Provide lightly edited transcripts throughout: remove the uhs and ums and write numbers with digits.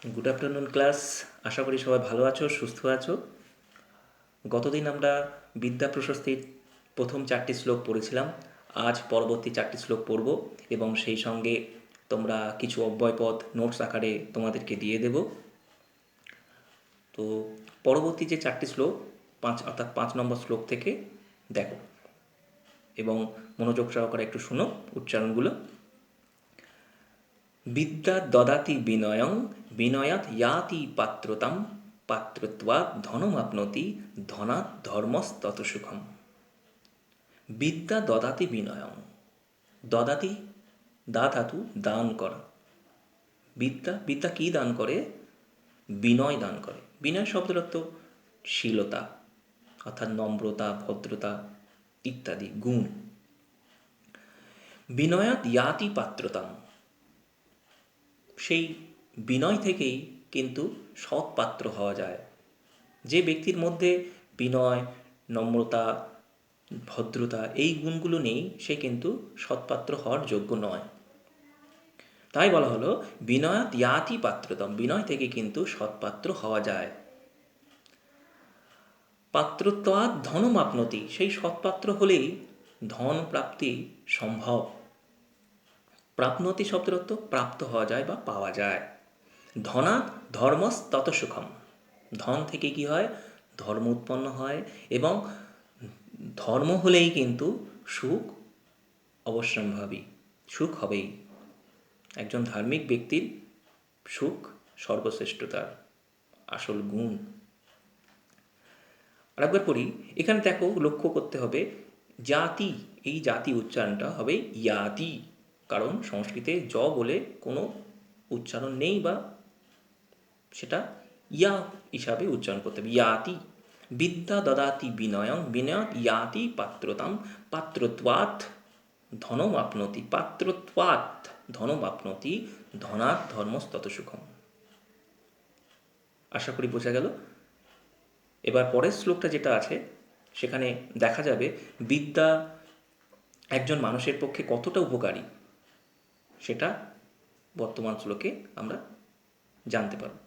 Good afternoon class. আশা করি সবাই ভালো আছো, সুস্থ আছো। গতদিন আমরা বিদ্যা প্রশস্তির প্রথম 4টি শ্লোক পড়েছিলাম। আজ পরবর্তী 4টি শ্লোক পড়ব এবং সেই সঙ্গে তোমরা কিছু অব্যয়পদ নোটস আকারে তোমাদেরকে দিয়ে দেব। তো পরবর্তী যে 4টি শ্লোক, অর্থাৎ 5 নম্বর শ্লোক থেকে দেখো এবং মনোযোগ সহকারে একটু শোনো উচ্চারণগুলো। বিদ্যা দদাতি বিনয়ং বিনয়াৎ ইয়াতি পাত্রতাম পাত্রত্বাৎ ধনমাপ্নোতি ধনাৎ ধর্মস্তত সুখম। বিদ্যা দদাতি বিনয়ং, দদাতি দা ধাতু, দান করা। বিদ্যা বিদ্যা কি দান করে? বিনয় দান করে। বিনয় শব্দের অর্থ শীলতা, অর্থাৎ নম্রতা, ভদ্রতা ইত্যাদি গুণ। বিনয়াৎ ইয়াতি পাত্রতাম, সেই বিনয় থেকেই কিন্তু সৎ পাত্র হওয়া যায়। যে ব্যক্তির মধ্যে বিনয়, নম্রতা, ভদ্রতা এই গুণগুলো নেই, সে কিন্তু সৎপাত্র হওয়ার যোগ্য নয়। তাই বলা হলো বিনয়াৎ ইয়াতি পাত্রতম, বিনয় থেকে কিন্তু সৎপাত্র হওয়া যায়। পাত্রত্বাৎ ধনমাপ্নতি, সেই সৎপাত্র হলেই ধন প্রাপ্তি সম্ভব। প্রাপ্নতি শব্দের অর্থ প্রাপ্ত হওয়া যায় বা পাওয়া যায়। ধনাৎ ধর্মস্তত সুখম, ধন থেকে কি হয়? ধর্ম উৎপন্ন হয় এবং ধর্ম হলেই কিন্তু সুখ অবশ্যম্ভাবী, সুখ হবেই। একজন ধার্মিক ব্যক্তির সুখ সর্বশ্রেষ্ঠতার আসল গুণ। আরেকবার পড়ি, এখানে দেখো, লক্ষ্য করতে হবে জাতি, এই জাতি উচ্চারণটা হবে ইয়াতি, কারণ সংস্কৃতে জ বলে কোনো উচ্চারণ নেই বা সেটা ইয়া হিসাবে উচ্চারণ করতে হবে, ইয়াতি। বিদ্যা দদাতি বিনয়ং বিনয়াৎ ইয়াতি পাত্রতাম পাত্রত্বাৎ ধনমাপ্নোতি পাত্রত্বাৎ ধনমাপ্নোতি ধনাৎ ধর্মস্তত সুখম। আশা করি বোঝা গেল। এবার পরের শ্লোকটা যেটা আছে সেখানে দেখা যাবে বিদ্যা একজন মানুষের পক্ষে কতটা উপকারী, সেটা বর্তমান শ্লোকে আমরা জানতে পারব।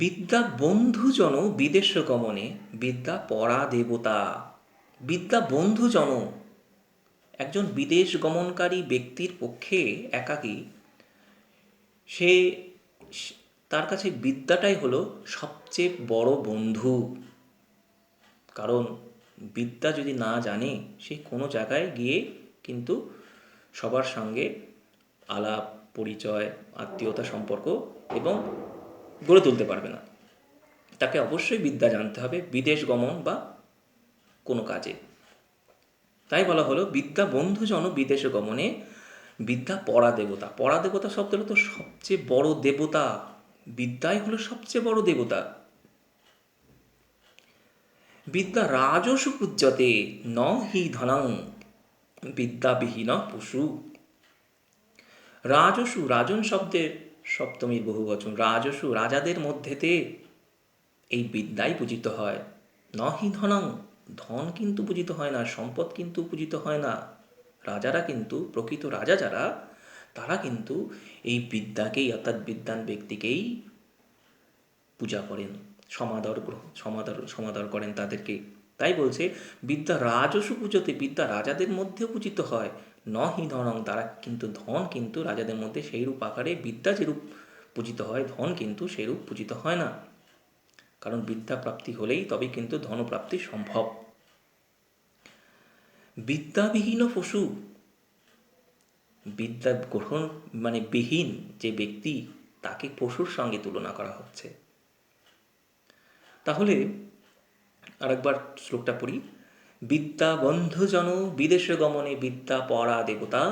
বিদ্যা বন্ধুজন বিদেশ গমনে বিদ্যা পরা দেবতা। বিদ্যা বন্ধুজন, একজন বিদেশ গমনকারী ব্যক্তির পক্ষে একাকী, সে তার কাছে বিদ্যাটাই হলো সবচেয়ে বড় বন্ধু। কারণ বিদ্যা যদি না জানে, সে কোনো জায়গায় গিয়ে কিন্তু সবার সঙ্গে আলাপ পরিচয়, আত্মীয়তা সম্পর্ক এবং গড়ে তুলতে পারবে না। তাকে অবশ্যই বিদ্যা জানতে হবে বিদেশ গমন বা কোনো কাজে। তাই বলা হলো বিদ্যা বন্ধুজন বিদেশে গমনে বিদ্যা পরা দেবতা। পরা দেবতা শব্দটা তো সবচেয়ে বড় দেবতা, বিদ্যাই হলো সবচেয়ে বড় দেবতা। বিদ্যা রাজসু পূজ্যতে ন হি ধনং বিদ্যাবিহীন পশু। রাজসু, রাজন শব্দের সপ্তমীর বহুবচন, রাজসু, রাজাদের মধ্যেতে এই বিদ্যাই পূজিত হয়। ন হি ধনং, ধন কিন্তু পূজিত হয় না, সম্পদ কিন্তু পূজিত হয় না। রাজারা কিন্তু, প্রকৃত রাজা যারা, তারা কিন্তু এই বিদ্যাকেই, অর্থাৎ বিদ্বান ব্যক্তিকেই পূজা করেন, সমাদর করেন তাদেরকে। তাই বলছে বিদ্যা রাজসু পূজতে, বিদ্যা রাজাদের মধ্যেও পূজিত হয়। ন হি ধনং, তারা কিন্তু, ধন কিন্তু রাজাদের মধ্যে সেইরূপ আকারে, বিদ্যা যেরূপ পূজিত হয় ধন কিন্তু সেইরূপ পূজিত হয় না। কারণ বিদ্যা প্রাপ্তি হলেই তবে কিন্তু ধনপ্রাপ্তি সম্ভব। বিদ্যাবিহীন পশু, বিদ্যা গ্রহণ মানে বিহীন যে ব্যক্তি, তাকে পশুর সঙ্গে তুলনা করা হচ্ছে। তাহলে আরেকবার শ্লোকটা পড়ি। বিদ্যা বন্ধুজন বিদেশ গমনে বিদ্যা পরা দেবতা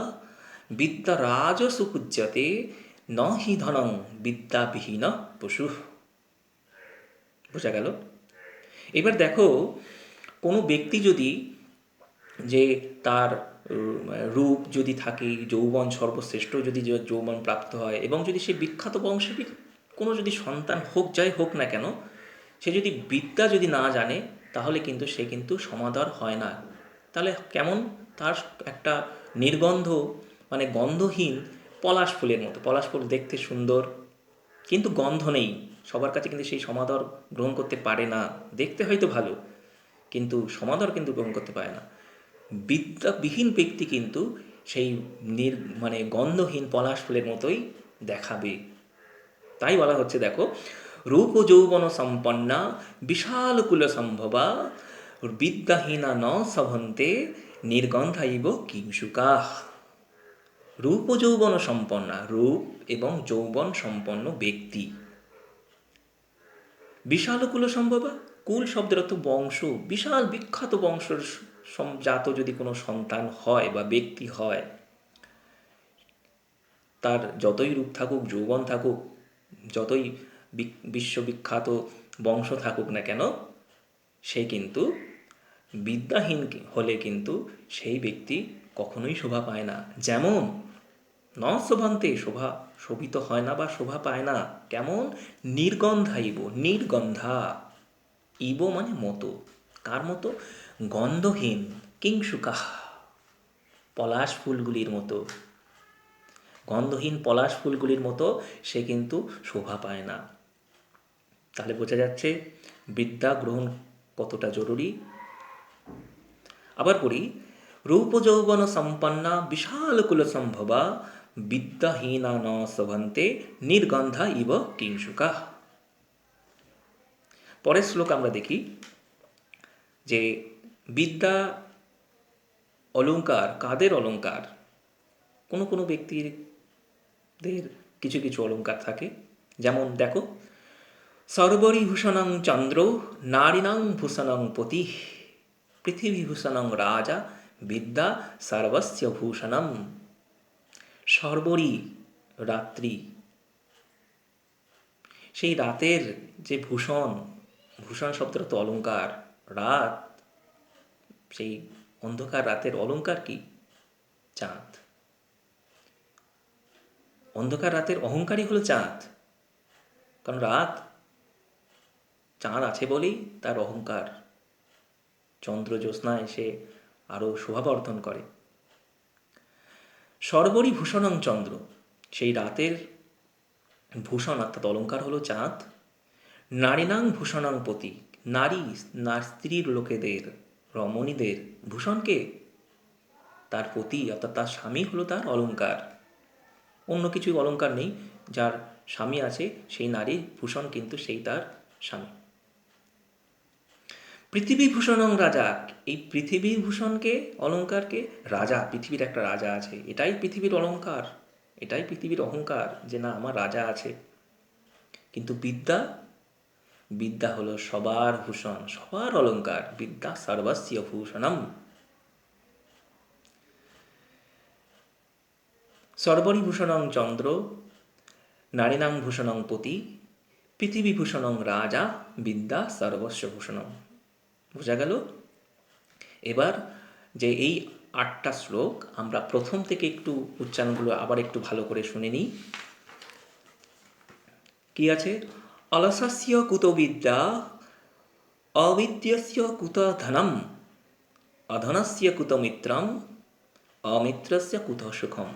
বিদ্যা রাজসু পূজ্যতে ন হি ধনং বিদ্যাবিহীন পশু। বোঝা গেল? এবার দেখো, কোনো ব্যক্তি যদি, যে তার রূপ যদি থাকে, যৌবন সর্বশ্রেষ্ঠ যদি যৌবন প্রাপ্ত হয় এবং যদি সে বিখ্যাত বংশের কোনো যদি সন্তান হোক, যাই হোক না কেন, সে যদি বিদ্যা যদি না জানে, তাহলে কিন্তু সে কিন্তু সমাদর হয় না। তাহলে কেমন? তার একটা নির্গন্ধ মানে গন্ধহীন পলাশ ফুলের মতো। পলাশ ফুল দেখতে সুন্দর, কিন্তু গন্ধ নেই, সবার কাছে কিন্তু সেই সমাদর গ্রহণ করতে পারে না। দেখতে হয়তো ভালো, কিন্তু সমাদর কিন্তু গ্রহণ করতে পারে না। বিদ্যাবিহীন ব্যক্তি কিন্তু সেই নির মানে গন্ধহীন পলাশ ফুলের মতোই দেখাবে। তাই বলা হচ্ছে, দেখো, রূপ যৌবন সম্পন্না বিশাল কুল সম্ভবা বিদ্যাহীনা ন সভন্তে নির্গন্ধাইব কিংশুকাহ। রূপ যৌবন সম্পন্না, রূপ এবং যৌবন সম্পন্ন ব্যক্তি, বিশাল কুল সম্ভবা, কুল শব্দের অর্থ বংশ, বিশাল বিখ্যাত বংশের জাত যদি কোনো সন্তান হয় বা ব্যক্তি হয়, তার যতই রূপ থাকুক, যৌবন থাকুক, যতই বিশ্ববিখ্যাত বংশ থাকুক না কেন, সে কিন্তু বিদ্যাহীন হলে কিন্তু সেই ব্যক্তি কখনোই শোভা পায় না। যেমন ন শোভান্তে, শোভিত হয় না বা শোভা পায় না। কেমন? নির্গন্ধাইব, নির্গন্ধা, ইব মানে মতো, কার মতো? গন্ধহীন, কিংশুকাহ, পলাশ ফুলগুলির মতো, গন্ধহীন পলাশ ফুলগুলির মতো সে কিন্তু শোভা পায় না। তাহলে বোঝা যাচ্ছে বিদ্যা গ্রহণ কতটা জরুরি। আবার পড়ি, রূপ যৌবন সম্পন্না বিশাল কুল সম্ভবা বিদ্যাহীনা ন শোভন্তে নির্গন্ধা ইব কিংশুকাহ। পরের শ্লোক আমরা দেখি যে বিদ্যা অলঙ্কার কাদের অলঙ্কার? কোনো কোনো ব্যক্তিদের কিছু কিছু অলঙ্কার থাকে। যেমন দেখো, সর্বরিভূষণং চন্দ্র নারীণাং ভূষণং পতি পৃথিবীভূষণং রাজা বিদ্যা সর্বস্য ভূষণম। সর্বরী, রাত্রি, সেই রাতের যে ভূষণ, ভূষণ শব্দের তো অলঙ্কার, রাত, সেই অন্ধকার রাতের অলঙ্কার কি? চাঁদ। অন্ধকার রাতের অহংকারই হলো চাঁদ, কারণ রাত, চাঁদ আছে বলেই তার অহংকার। চন্দ্র জ্যোৎস্না এসে আরও শোভাবর্ধন করে। সর্বরী ভূষণং চন্দ্র, সেই রাতের ভূষণ অর্থাৎ অলঙ্কার হলো চাঁদ। নারীনাং ভূষণাং পতি, নারী, স্ত্রীর লোকেদের, রমণীদের ভূষণকে তার পতি অর্থাৎ তার স্বামী হলো তার অলঙ্কার। অন্য কিছু অলঙ্কার নেই, যার স্বামী আছে সেই নারীর ভূষণ কিন্তু সেই তার স্বামী। পৃথিবী ভূষণং রাজা, এই পৃথিবীর ভূষণকে, অলঙ্কারকে, রাজা, পৃথিবীর একটা রাজা আছে, এটাই পৃথিবীর অলঙ্কার, এটাই পৃথিবীর অহংকার যে না আমার রাজা আছে। কিন্তু বিদ্যা, বিদ্যা হলো সবার ভূষণ, সবার অলঙ্কার, বিদ্যা সর্বস্য ভূষণম। সর্বরি ভূষণং চন্দ্র নারীণাং ভূষণং পতি পৃথিবীভূষণং রাজা বিদ্যা সর্বস্ব ভূষণম। বোঝা গেল? এবার যে এই 8টা শ্লোক আমরা প্রথম থেকে একটু উচ্চারণগুলো আবার একটু ভালো করে শুনে নিই। কি আছে? অলসস্য কুতো বিদ্যা অবিদ্যস্য কুত ধনম অধনস্য কুত মিত্রম অমিত্রস্য কুত সুখম।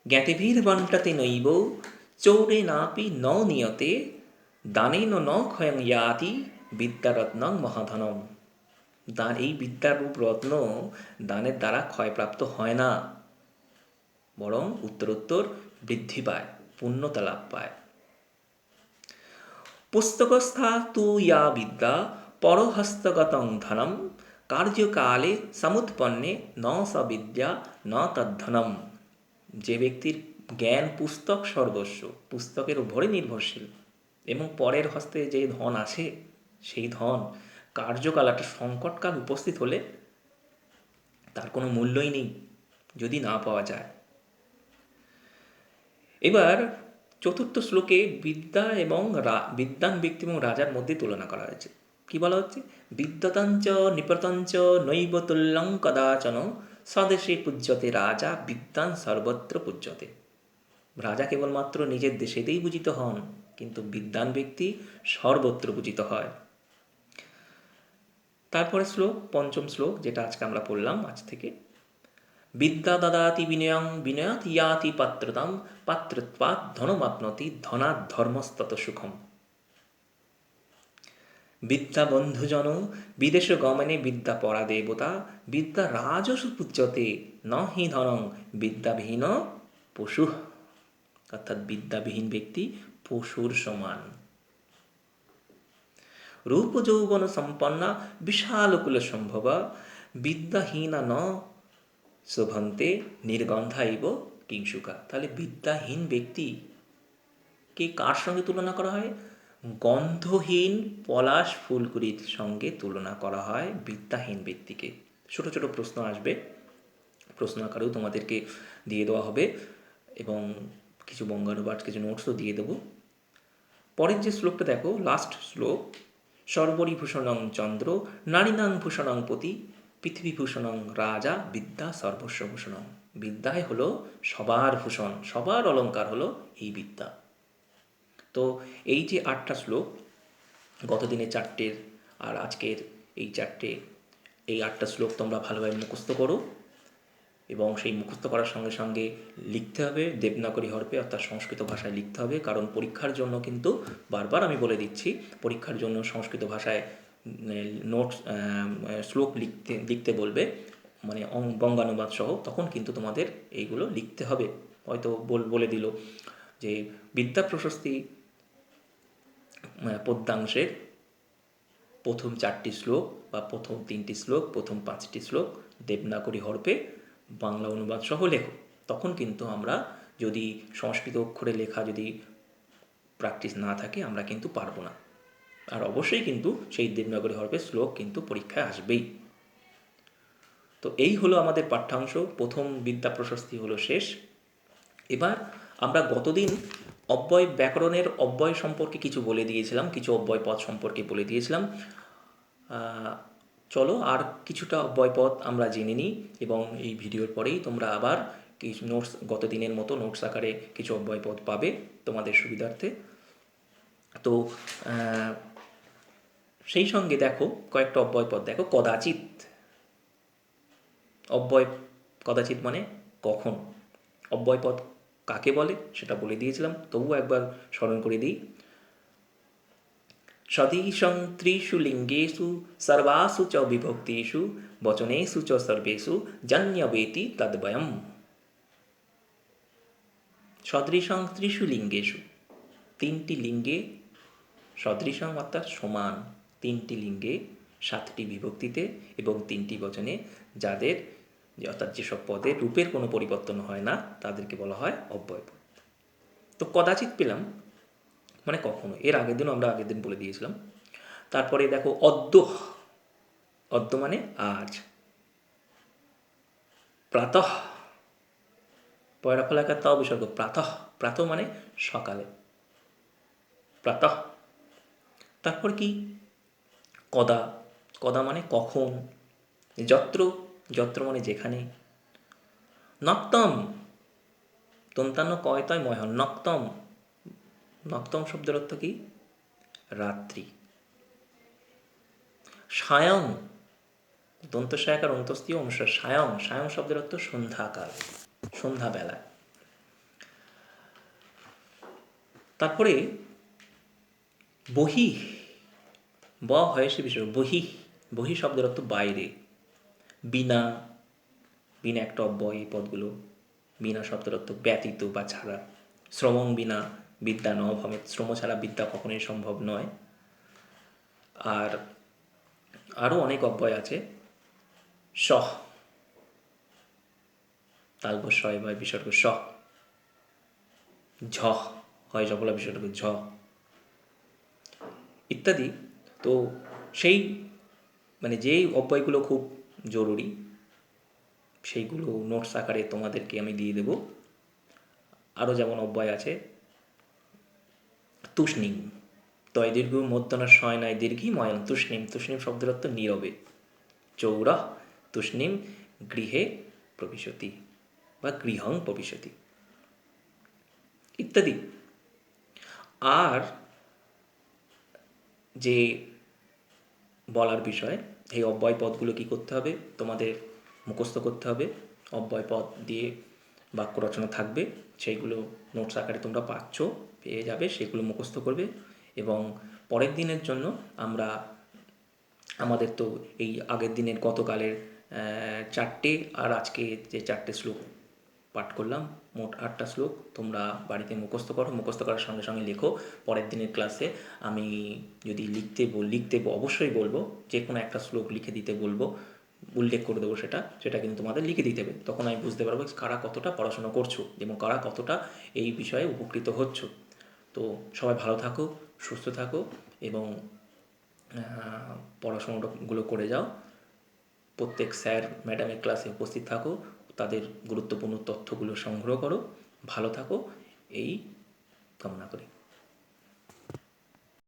জ্ঞাতিভির্বণ্টতে নৈব চৌরেনাপি ন নিয়তে দানেন ন ক্ষয়ং ইয়াতি বিদ্যারত্নং মহাধনম। দান, এই বিদ্যারূপ রত্ন দানের দ্বারা ক্ষয়প্রাপ্ত হয় না, বরং উত্তরোত্তর বৃদ্ধি পায়, পূর্ণতা লাভ পায়। পুস্তকস্থা তু ইয়া বিদ্যা পরহস্তগতং ধনম কার্যকালে সমুৎপন্নে ন স বিদ্যা ন তদ্ধনম। যে ব্যক্তির জ্ঞান পুস্তক সর্বস্ব, পুস্তকের উপরে নির্ভরশীল, এবং পরের হস্তে যে ধন আছে সেই ধন কার্যকাল, একটা সংকটকাল উপস্থিত হলে তার কোনো মূল্যই নেই যদি না পাওয়া যায়। এবার চতুর্থ শ্লোকে বিদ্যা এবং বিদ্বান ব্যক্তি এবং রাজার মধ্যে তুলনা করা হয়েছে। কি বলা হচ্ছে? বিদ্যতঞ্চ নিপতঞ্চ নৈব তুল্যং কদাচন স্বদেশে পূজ্যতে রাজা বিদ্বান সর্বত্র পূজ্যতে। রাজা কেবলমাত্র নিজের দেশেতেই পূজিত হন, কিন্তু বিদ্বান ব্যক্তি সর্বত্র পূজিত হয়। তারপরে শ্লোক, পঞ্চম শ্লোক, যেটা আজকে আমরা পড়লাম আজ থেকে। বিদ্যা দদাতি বিনয়ং বিনয়াত ইয়াতি পাত্রতাম পাত্রত্বাৎ ধনমাপ্নতি ধনাৎ ধর্মস্তত সুখম। বিদ্যা বন্ধুজন বিদেশ গমনে বিদ্যা পরা দেবতা বিদ্যা রাজসু পূজ্যতে ন হি ধনং বিদ্যাবিহীন পশু। অর্থাৎ বিদ্যাবিহীন ব্যক্তি পশুর সমান। রূপ যৌবন সম্পন্না বিশালকুল সম্ভবা বিদ্যাহীনা ন শোভন্তে নির্গন্ধা ইব কিংসুকা। তাহলে বিদ্যাহীন ব্যক্তিকে কার সঙ্গে তুলনা করা হয়? গন্ধহীন পলাশ ফুলকুড়ির সঙ্গে তুলনা করা হয় বিদ্যাহীন ব্যক্তিকে। ছোট ছোট প্রশ্ন আসবে, প্রশ্ন আকারেও তোমাদেরকে দিয়ে দেওয়া হবে এবং কিছু বঙ্গানুবাদ, কিছু নোটসও দিয়ে দেবো। পরের যে শ্লোকটা দেখো, লাস্ট শ্লোক, সর্বরিভূষণং চন্দ্র নারীনাং ভূষণং পতি পৃথিবীভূষণং রাজা বিদ্যা সর্বস্বভূষণং। বিদ্যায় হলো সবার ভূষণ, সবার অলঙ্কার হলো এই বিদ্যা। তো এই যে 8টা শ্লোক, গত দিনে 4টের আর আজকের এই 4টে, এই 8টা শ্লোক তোমরা ভালোভাবে মুখস্থ করো এবং সেই মুখস্থ করার সঙ্গে সঙ্গে লিখতে হবে দেবনাগরী হরফে, অর্থাৎ সংস্কৃত ভাষায় লিখতে হবে। কারণ পরীক্ষার জন্য কিন্তু বারবার আমি বলে দিচ্ছি, পরীক্ষার জন্য সংস্কৃত ভাষায় নোটস শ্লোক লিখতে বলবে, মানে বঙ্গানুবাদ সহ, তখন কিন্তু তোমাদের এইগুলো লিখতে হবে। হয়তো বলে দিল যে বিদ্যা প্রশস্তি পদ্যাংশের প্রথম 4টি শ্লোক বা প্রথম 3টি শ্লোক, প্রথম 5টি শ্লোক দেবনাগরী হরফে বাংলা অনুবাদ সহ লেখো। তখন কিন্তু আমরা, যদি সংস্কৃত অক্ষরে লেখা যদি প্র্যাকটিস না থাকে, আমরা কিন্তু পারবো না। আর অবশ্যই কিন্তু সেই দেবনাগরী হরফে শ্লোক কিন্তু পরীক্ষায় আসবেই। তো এই হলো আমাদের পাঠ্যাংশ। প্রথম বিদ্যা প্রশস্তি হলো শেষ। এবার আমরা গতদিন অব্যয় ব্যাকরণের অব্যয় সম্পর্কে কিছু বলে দিয়েছিলাম, কিছু অব্যয় পদ সম্পর্কে বলে দিয়েছিলাম। চলো আর কিছুটা অব্যয় পদ আমরা জেনে নিই এবং এই ভিডিওর পরেই তোমরা আবার কিছু নোটস, গত দিনের মতো নোটস আকারে কিছু অব্যয় পদ পাবে তোমাদের সুবিধার্থে। তো সেই সঙ্গে দেখো কয়েকটা অব্যয় পদ দেখো। কদাচিৎ, অব্যয় কদাচিৎ মানে কখন। অব্যয় পদ কাকে বলে সেটা বলে দিয়েছিলাম, তবুও একবার স্মরণ করে দিই। সদীশং ত্রিষু লিঙ্গেষু সর্বাসু চ বিভক্তিষু বচনেষু চ সর্বেষু জন্যবেতি তদ্বয়ম। সদৃশং ত্রিষু লিঙ্গেষু, 3টি লিঙ্গে, সদৃশং অর্থাৎ সমান, 3টি লিঙ্গে 7টি বিভক্তিতে এবং 3টি বচনে, যাদের অর্থাৎ যেসব পদের রূপের কোনো পরিবর্তন হয় না তাদেরকে বলা হয় অব্যয় পদ। তো কদাচিৎ পেলাম মানে কখনো, এর আগের দিন বলে দিয়েছিলাম। তারপরে দেখো অদ্য, অদ্য মানে আজ। প্রাতঃ, পয়রা ফলাকার ত বিসর্গ, প্রাতঃ, প্রাতঃ মানে সকালে, প্রাতঃ। তারপর কি কদা, কদা মানে কখন। যত্র, যত্র মানে যেখানে। নক্তম, তন্তান্ন কয়তয় ময়হন, নক্তম, নক্তম শব্দের অর্থ কি? রাত্রি। সায়ং, দন্তস্বয়কার অন্তস্তীয় অনুসার, সায়ং, সায়ং শব্দের অর্থ সন্ধ্যাকাল, সন্ধ্যাবেলা। তারপরে বহি, ব হয়েছে বিষয়, বহি, বহি শব্দের অর্থ বাইরে। বিনা, বিনা একটা অব্যয়, এই পদগুলো। বিনা শব্দের অর্থ ব্যতীত বা ছাড়া। শ্রমং বিনা বিদ্যা ন ভবেৎ, শ্রম ছাড়া বিদ্যা কখনোই সম্ভব নয়। আর আরও অনেক অব্যয় আছে। সহ, তালব্য হয় বা বিসর্গ স। ঝ হয় জবলা বিসর্গ ঝ ইত্যাদি। তো সেই মানে যেই অব্যয়গুলো খুব জরুরি সেইগুলো নোটস আকারে তোমাদেরকে আমি দিয়ে দেব। আরও যেমন অব্যয় আছে তুষ্ণিম, তয় দীর্ঘ মধ্যনা শয় নয় দীর্ঘি ময়ন তুষ্ণিম, তুষ্ণিম শব্দের অর্থ নীরবে। চৌরহ তুষ্ণিম গৃহে প্রবিশতি বা গৃহং প্রবিশতি ইত্যাদি। আর যে বলার বিষয়, এই অব্যয় পদগুলো কী করতে হবে, তোমাদের মুখস্থ করতে হবে। অব্যয় পদ দিয়ে বাক্য রচনা থাকবে, সেইগুলো নোটস আকারে তোমরা পেয়ে যাবে, সেগুলো মুখস্থ করবে। এবং পরের দিনের জন্য আমরা আমাদের তো এই আগের দিনের গতকালের 4টে আর আজকে যে 4টে শ্লোক পাঠ করলাম, মোট 8টা শ্লোক তোমরা বাড়িতে মুখস্থ করো। মুখস্থ করার সঙ্গে সঙ্গে লেখো। পরের দিনের ক্লাসে আমি যদি লিখতে অবশ্যই বলবো, যে কোনো একটা শ্লোক লিখে দিতে বলবো, উল্লেখ করে দেবো সেটা কিন্তু তোমাদের লিখে দিতে হবে। তখন আমি বুঝতে পারবো কারা কতটা পড়াশোনা করছো এবং কারা কতটা এই বিষয়ে উপকৃত হচ্ছ। তো সবাই ভালো থাকো, সুস্থ থাকো এবং পড়াশোনাগুলো করে যাও। প্রত্যেক স্যার ম্যাডামের ক্লাসে উপস্থিত থাকো, তাদের গুরুত্বপূর্ণ তথ্যগুলো সংগ্রহ করো, ভালো থাকো, এই কামনা করি।